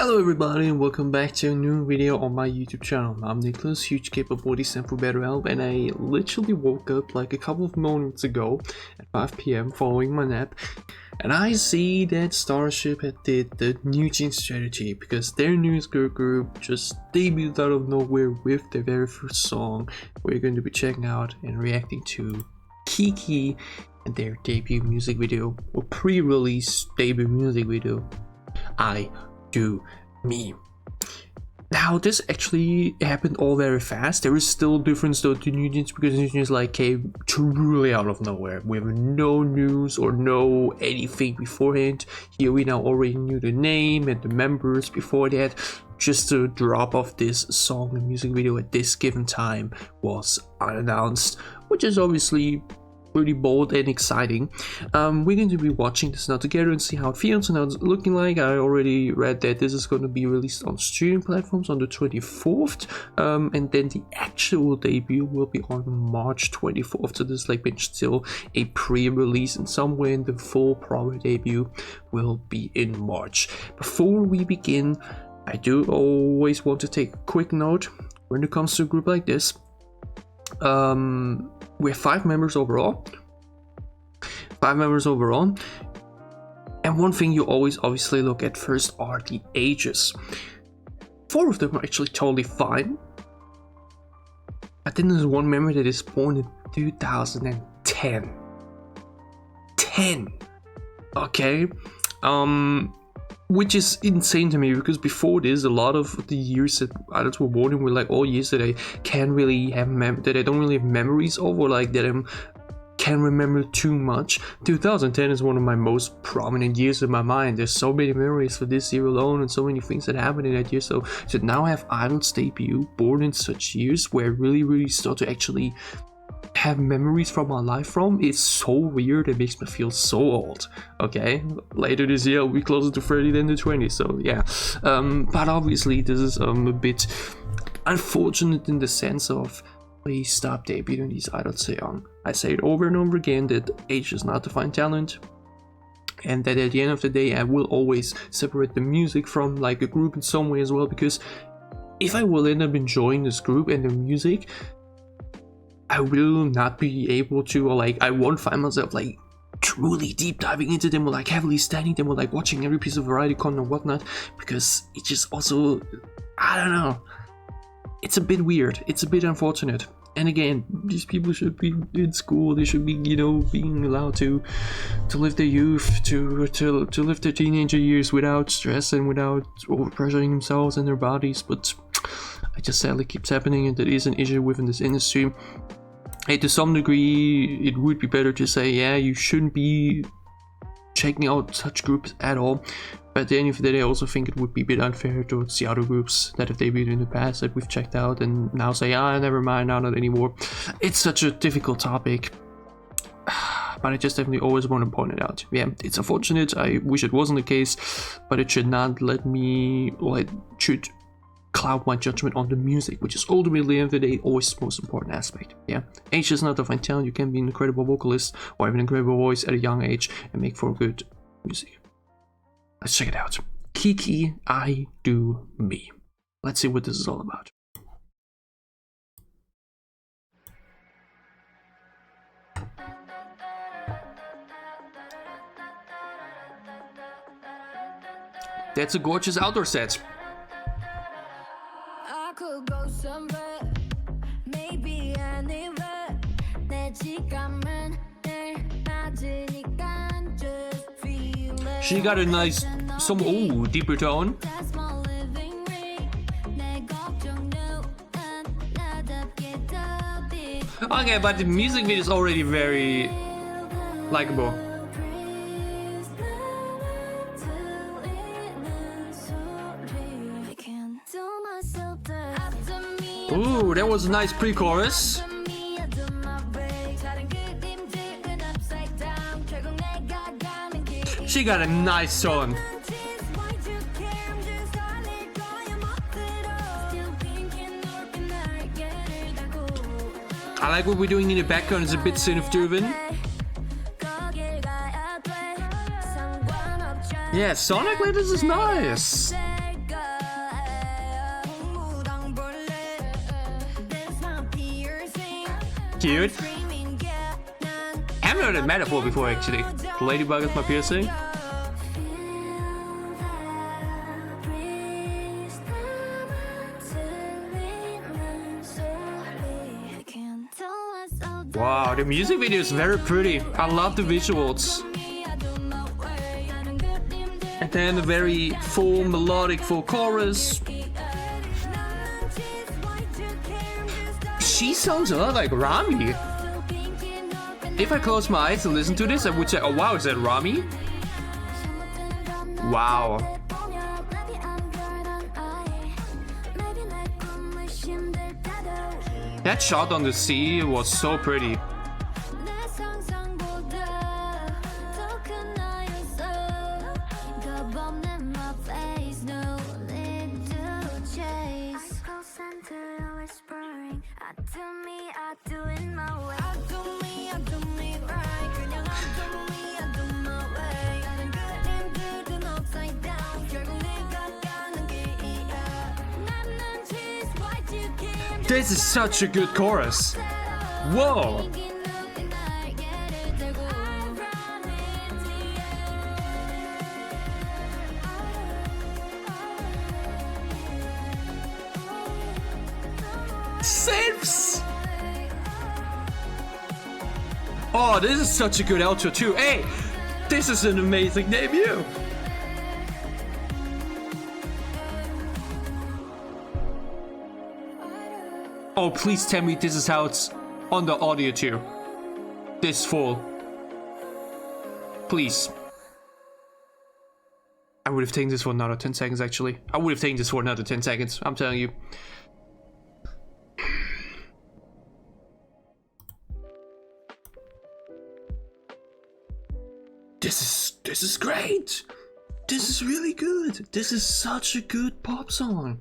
Hello everybody and welcome back to a new video on my YouTube channel. I'm Nicholas, huge K-pop body stand for better help, and I literally woke up like a couple of moments ago at 5 PM following my nap, and I see that Starship had did the new jeans strategy because their new girl group just debuted out of nowhere with their very first song. We're going to be checking out and reacting to KiiiKiii and their debut music video, or pre-release debut music video, I Do Me. Now this actually happened all very fast. There is still a difference though to new jeans, because new jeans like came truly out of nowhere with no news or no anything beforehand. Here we now already knew the name and the members before that. Just the drop of this song and music video at this given time was unannounced, which is obviously pretty bold and exciting. We're going to be watching this now together and see how it feels and how it's looking like. I already read that this is going to be released on streaming platforms on the 24th, and then the actual debut will be on March 24th. So this is like still a pre-release, and somewhere in the full proper debut will be in March. Before we begin, I do always want to take a quick note when it comes to a group like this. We have 5 members overall. 5 members overall. And one thing you always obviously look at first are the ages. 4 of them are actually totally fine. But then there's one member that is born in 2010. 10! Okay? Which is insane to me, because before this, a lot of the years that adults were born in were like all years that I can't really have that I don't really have memories of, or like that I can't remember too much. 2010 is one of my most prominent years in my mind. There's so many memories for this year alone, and so many things that happened in that year. So to now have idols debut born in such years where I really start to actually have memories from my life from, it's so weird. It makes me feel so old. Okay, later this year I'll be closer to 30 than to 20, so yeah. But obviously this is a bit unfortunate in the sense of, please stop debuting these idols so young. I say it over and over again that age is not define talent, and that at the end of the day I will always separate the music from like a group in some way as well, because if I will end up enjoying this group and the music, I will not be able to, or like I won't find myself like truly deep diving into them, or like heavily studying them, or like watching every piece of variety content and whatnot, because it just also, I don't know, it's a bit weird, it's a bit unfortunate. And again, these people should be in school, they should be, you know, being allowed to live their youth, to live their teenager years without stress and without overpressuring themselves and their bodies. But I just sadly keeps happening, and that is an issue within this industry. Hey, to some degree, it would be better to say, yeah, you shouldn't be checking out such groups at all. But at the end of the day, I also think it would be a bit unfair towards the other groups that have debuted in the past that we've checked out and now say, ah, never mind, now not anymore. It's such a difficult topic, but I just definitely always want to point it out. Yeah, it's unfortunate. I wish it wasn't the case, but it should not let me, well, it should cloud my judgment on the music, which is ultimately, at the end of the day, always the most important aspect. Yeah, age is not define talent. You can be an incredible vocalist or have an incredible voice at a young age and make for good music. Let's check it out. KiiiKiii, I Do Me. Let's see what this is all about. That's a gorgeous outdoor set. Could go somewhere, maybe anywhere. She got a nice, deeper tone. Okay, but the music video is already very likable. Ooh, that was a nice pre-chorus. She got a nice tone. I like what we're doing in the background. It's a bit synth-driven. Yeah, sonically this is nice. Cute. I haven't heard a metaphor before actually. Ladybug is my piercing. Wow, the music video is very pretty. I love the visuals. And then a very full melodic full chorus. She sounds a lot like Rami. If I close my eyes and listen to this, I would say, oh wow, is that Rami? Wow. That shot on the sea was so pretty. This is such a good chorus. Whoa. Synths. Oh, this is such a good outro too. Hey, this is an amazing debut. Oh, please tell me this is how it's on the audio too. This full. Please. I would have taken this for another 10 seconds actually. I would have taken this for another 10 seconds, I'm telling you. This is great. This is really good. This is such a good pop song.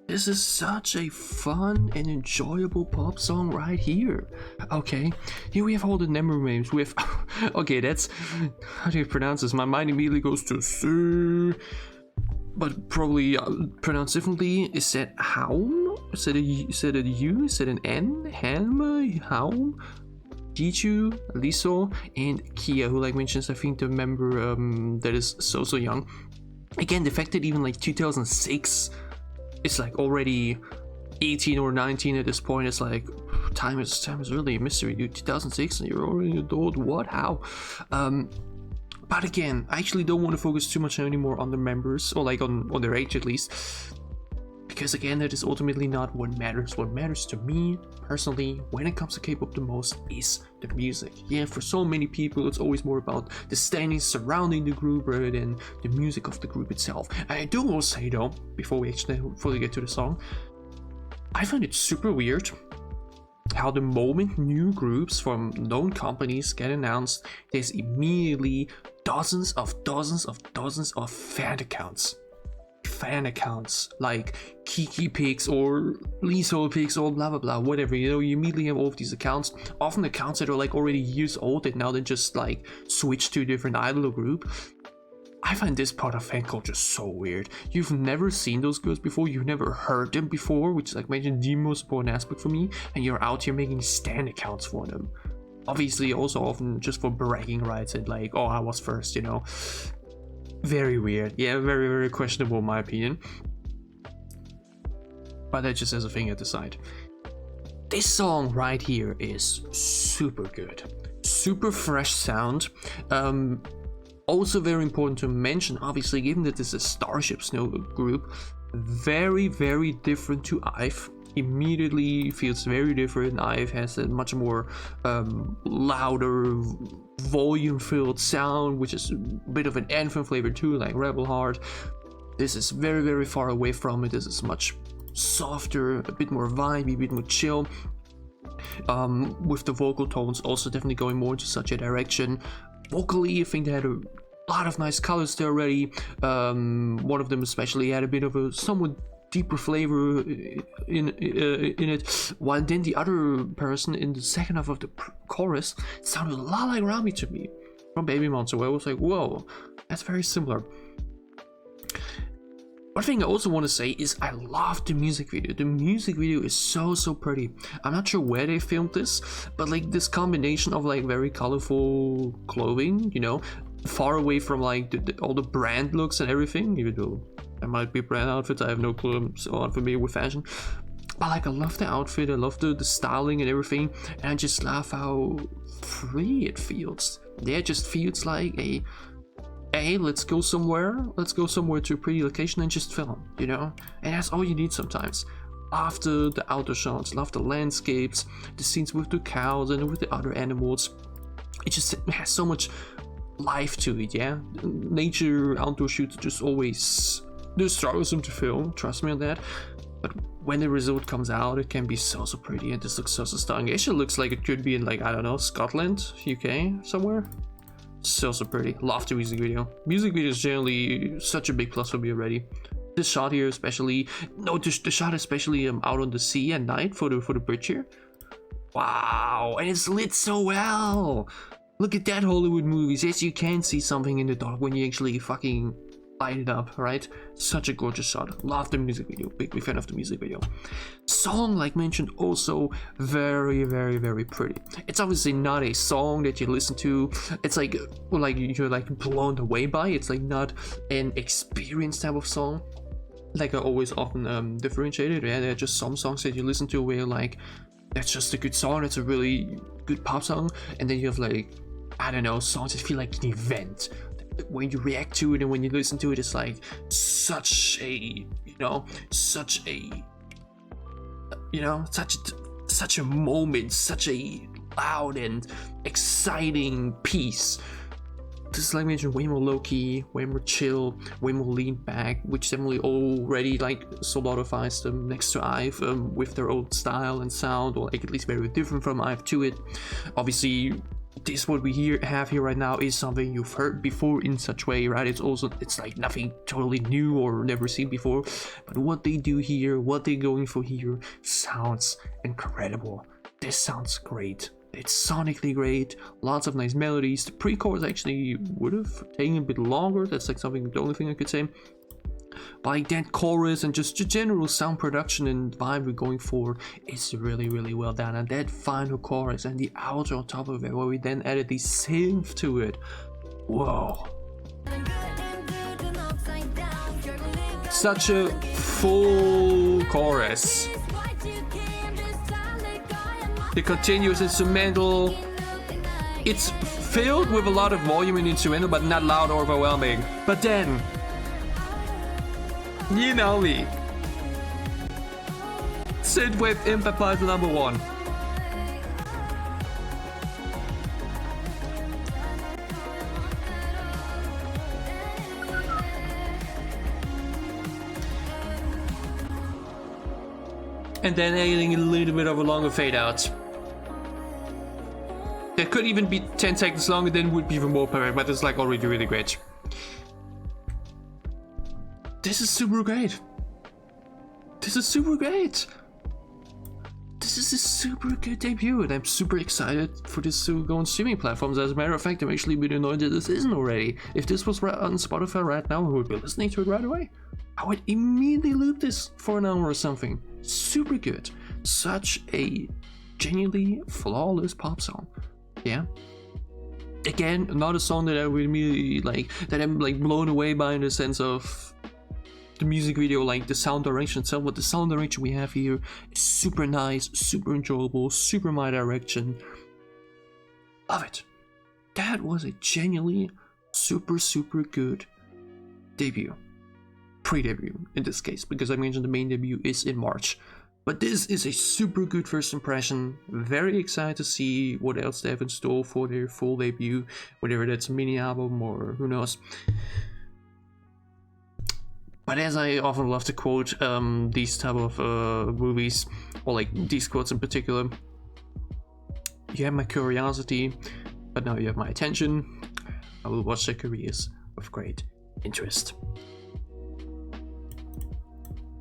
This is such a fun and enjoyable pop song right here. Okay, here we have all the memory names. We have, okay, that's, how do you pronounce this? My mind immediately goes to C, but probably pronounced differently. Is that Haum? Is that a U? Is that an N? Helm? Haum? Jichu, Liso, and Kia, who like mentions, I think the member that is so young. Again, the fact that even like 2006, it's like already 18 or 19 at this point. It's like time is really a mystery, dude. 2006 and you're already an adult. What? How? But again, I actually don't want to focus too much anymore on the members, or like on their age at least, because again, that is ultimately not what matters. What matters to me personally when it comes to K-pop the most is the music. Yeah, for so many people it's always more about the standings surrounding the group rather than the music of the group itself. And I do will say though, before we actually fully get to the song, I find it super weird how the moment new groups from known companies get announced, there's immediately dozens of fan accounts like KiiiKiii pics or Liso pics or blah blah blah, whatever, you know. You immediately have all of these accounts, often accounts that are like already years old and now they just like switch to a different idol or group. I find this part of fan culture so weird. You've never seen those girls before, you've never heard them before, which is like mentioned the most important aspect for me, and you're out here making stan accounts for them. Obviously also often just for bragging rights and like, oh, I was first, you know. Very weird. Yeah, very questionable in my opinion. But that just as a thing at the side. This song right here is super good. Super fresh sound. Also very important to mention, obviously, given that this is Starship Snow group, very different to IVE. Immediately feels very different. IVE has a much more louder, volume-filled sound, which is a bit of an anthem flavor too, like Rebel Heart. This is very far away from it. This is much softer, a bit more vibey, a bit more chill. With the vocal tones also definitely going more into such a direction. Vocally, I think they had a lot of nice colors there already. One of them especially had a bit of a somewhat deeper flavor in it, while then the other person in the second half of the chorus sounded a lot like Rami to me from Baby Monster, where I was like, whoa, that's very similar. One thing I also want to say is I love the music video. The music video is so pretty. I'm not sure where they filmed this, but like this combination of like very colorful clothing, you know, far away from like all the brand looks and everything, even though there might be brand outfits, I have no clue, I'm so unfamiliar with fashion. But like I love the outfit, I love the styling and everything, and I just love how free it feels. Yeah, it just feels like a hey, let's go somewhere to a pretty location and just film, you know? And that's all you need sometimes. Love the outdoor shots, love the landscapes, the scenes with the cows and with the other animals. It just has so much life to it, yeah? Nature, outdoor shoots just always, there's troublesome to film, trust me on that. But when the result comes out, it can be so pretty, and this looks so stunning. It actually looks like it could be in like, I don't know, Scotland, UK, somewhere. So pretty. Love the music video. Music video is generally such a big plus for me already. This shot here especially, no, the shot especially out on the sea at night for the bridge here. Wow, and it's lit so well. Look at that, Hollywood movies. Yes, you can see something in the dark when you actually fucking light it up, right? Such a gorgeous shot. Love the music video. Big fan of the music video. Song, like mentioned, also very pretty. It's obviously not a song that you listen to. It's like you're like blown away by. It's like not an experience type of song. Like I always often differentiate it. Yeah, there are just some songs that you listen to where like that's just a good song. It's a really good pop song, and then you have like, I don't know, songs that feel like an event. When you react to it and when you listen to it, it's like such a, you know, such a moment, such a loud and exciting piece. This is, like I mentioned, way more low-key, way more chill, way more lean back, which definitely already like solidifies them next to IVE with their own style and sound, or like at least very different from IVE to it. Obviously, this what we have here right now is something you've heard before in such way, right? It's like nothing totally new or never seen before, but what they do here, what they're going for here, sounds incredible. This sounds great. It's sonically great, lots of nice melodies. The pre-chorus actually would have taken a bit longer. That's like the only thing I could say. But like that chorus and just the general sound production and vibe we're going for is really well done. And that final chorus and the outro on top of it, where we then added the synth to it. Whoa. Such a full chorus. The continuous instrumental. It's filled with a lot of volume in the instrumental, but not loud or overwhelming. But then, you know me. Synthwave impact applies number one. And then adding a little bit of a longer fade out. That could even be 10 seconds longer, then would be even more perfect, but it's like already really great. This is super great. This is super great. This is a super good debut, and I'm super excited for this to go on streaming platforms. As a matter of fact, I'm actually a bit annoyed that this isn't already. If this was on Spotify right now, I would be listening to it right away. I would immediately loop this for an hour or something. Super good. Such a genuinely flawless pop song. Yeah. Again, not a song that I would immediately like, that I'm like blown away by in the sense of the music video, like the sound direction itself. But the sound direction we have here is super nice, super enjoyable, super my direction. Love it. That was a genuinely super good debut. Pre-debut in this case, because I mentioned the main debut is in March. But this is a super good first impression. Very excited to see what else they have in store for their full debut, whether that's a mini album or who knows. But as I often love to quote these type of movies, or like these quotes in particular, you have my curiosity, but now you have my attention. I will watch their careers with great interest.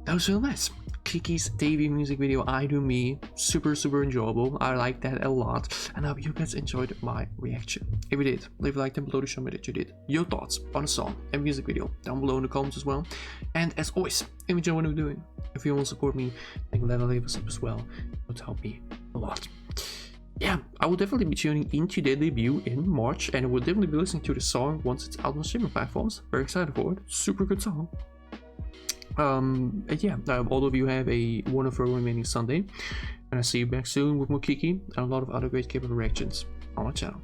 That was really nice. KiiiKiii's debut music video, I Do Me. Super enjoyable. I like that a lot, and I hope you guys enjoyed my reaction. If you did, leave a like down below to show me that you did. Your thoughts on the song and music video down below in the comments as well. And as always, if you enjoy what I'm doing, if you want to support me, then let a leave a sub as well. It would help me a lot. Yeah, I will definitely be tuning into their debut in March, and I will definitely be listening to the song once it's out on streaming platforms. Very excited for it. Super good song. And yeah, all of you have a wonderful remaining Sunday, and I see you back soon with more KiiiKiii and a lot of other great K-pop reactions on my channel.